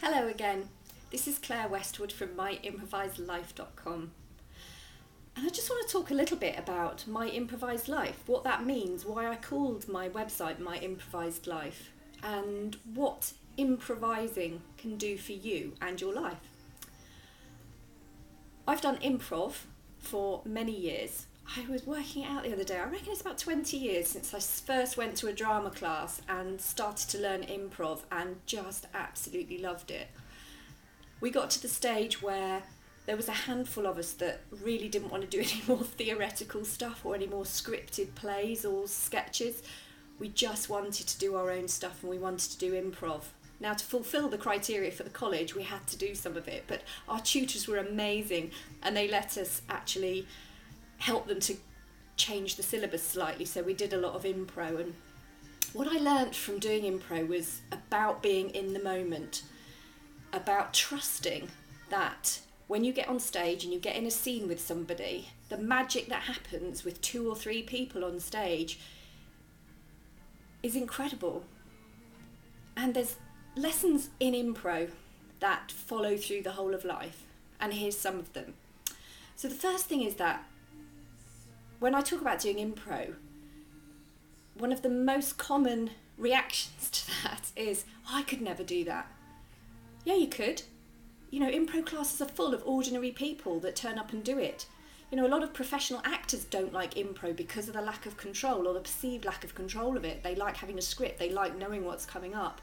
Hello again, this is Claire Westwood from impimprovisedlife.com, and I just want to talk a little bit about my improvised life, what that means, why I called my website My Improvised Life, and what improvising can do for you and your life. I've done improv for many years. I was working it out the other day, I reckon it's about 20 years since I first went to a drama class and started to learn improv and just absolutely loved it. We got to the stage where there was a handful of us that really didn't want to do any more theoretical stuff or any more scripted plays or sketches. We just wanted to do our own stuff and we wanted to do improv. Now, to fulfil the criteria for the college, we had to do some of it, but our tutors were amazing and they let us actually help them to change the syllabus slightly, so we did a lot of impro. And what I learnt from doing impro was about being in the moment, about trusting that when you get on stage and you get in a scene with somebody, the magic that happens with 2 or 3 people on stage is incredible. And there's lessons in impro that follow through the whole of life, and here's some of them. So the first thing is that when I talk about doing impro, one of the most common reactions to that is, I could never do that. Yeah, you could. You know, impro classes are full of ordinary people that turn up and do it. You know, a lot of professional actors don't like impro because of the lack of control or the perceived lack of control of it. They like having a script, they like knowing what's coming up.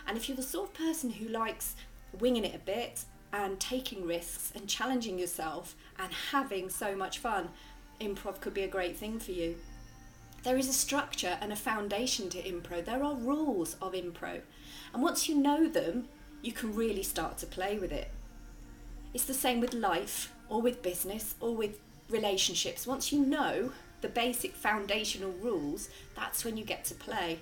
And if you're the sort of person who likes winging it a bit and taking risks and challenging yourself and having so much fun, improv could be a great thing for you. There is a structure and a foundation to impro. There are rules of impro. And once you know them, you can really start to play with it. It's the same with life or with business or with relationships. Once you know the basic foundational rules, that's when you get to play.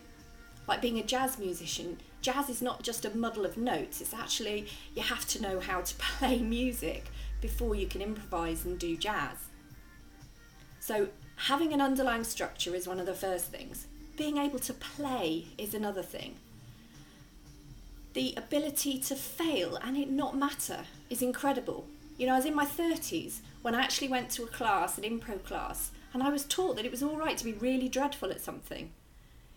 Like being a jazz musician, jazz is not just a muddle of notes. It's actually, you have to know how to play music before you can improvise and do jazz. So having an underlying structure is one of the first things. Being able to play is another thing. The ability to fail and it not matter is incredible. You know, I was in my 30s when I actually went to a class, an impro class, and I was taught that it was all right to be really dreadful at something.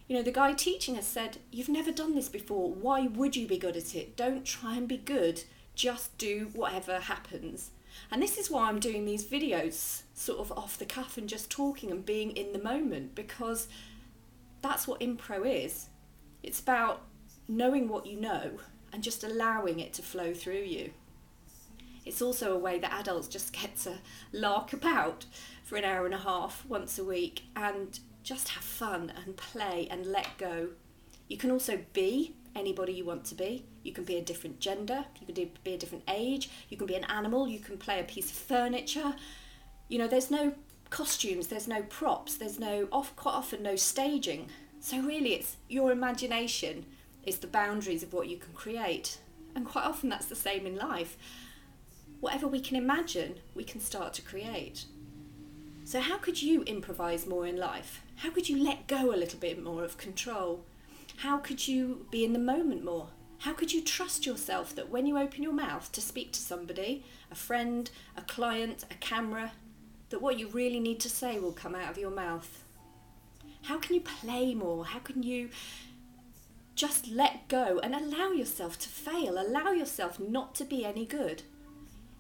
You know, the guy teaching us said, you've never done this before, why would you be good at it? Don't try and be good, just do whatever happens. And this is why I'm doing these videos sort of off the cuff and just talking and being in the moment, because that's what impro is. It's about knowing what you know and just allowing it to flow through you. It's also a way that adults just get to lark about for an hour and a half once a week and just have fun and play and let go. You can also be anybody you want to be. You can be a different gender, you can be a different age, you can be an animal, you can play a piece of furniture. You know, there's no costumes, there's no props, there's quite often no staging. So really it's your imagination is the boundaries of what you can create. And quite often that's the same in life. Whatever we can imagine, we can start to create. So how could you improvise more in life? How could you let go a little bit more of control? How could you be in the moment more? How could you trust yourself that when you open your mouth to speak to somebody, a friend, a client, a camera, that what you really need to say will come out of your mouth? How can you play more? How can you just let go and allow yourself to fail? Allow yourself not to be any good.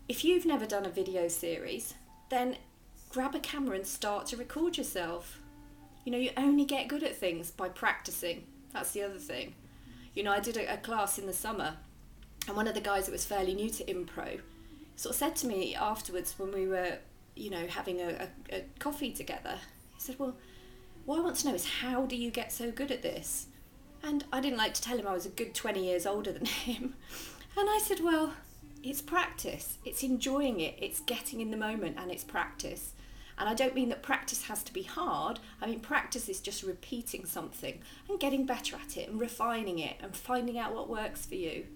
If you've never done a video series, then grab a camera and start to record yourself. You know, you only get good at things by practicing. That's the other thing. You know, I did a class in the summer, and one of the guys that was fairly new to impro sort of said to me afterwards when we were, you know, having a coffee together, he said, well, what I want to know is, how do you get so good at this? And I didn't like to tell him I was a good 20 years older than him. And I said, well, it's practice, it's enjoying it, it's getting in the moment, and it's practice. And I don't mean that practice has to be hard. I mean, practice is just repeating something and getting better at it and refining it and finding out what works for you.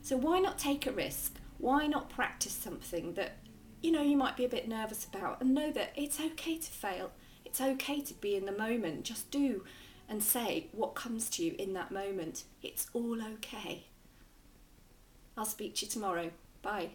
So why not take a risk? Why not practice something that, you know, you might be a bit nervous about, and know that it's okay to fail. It's okay to be in the moment. Just do and say what comes to you in that moment. It's all okay. I'll speak to you tomorrow. Bye.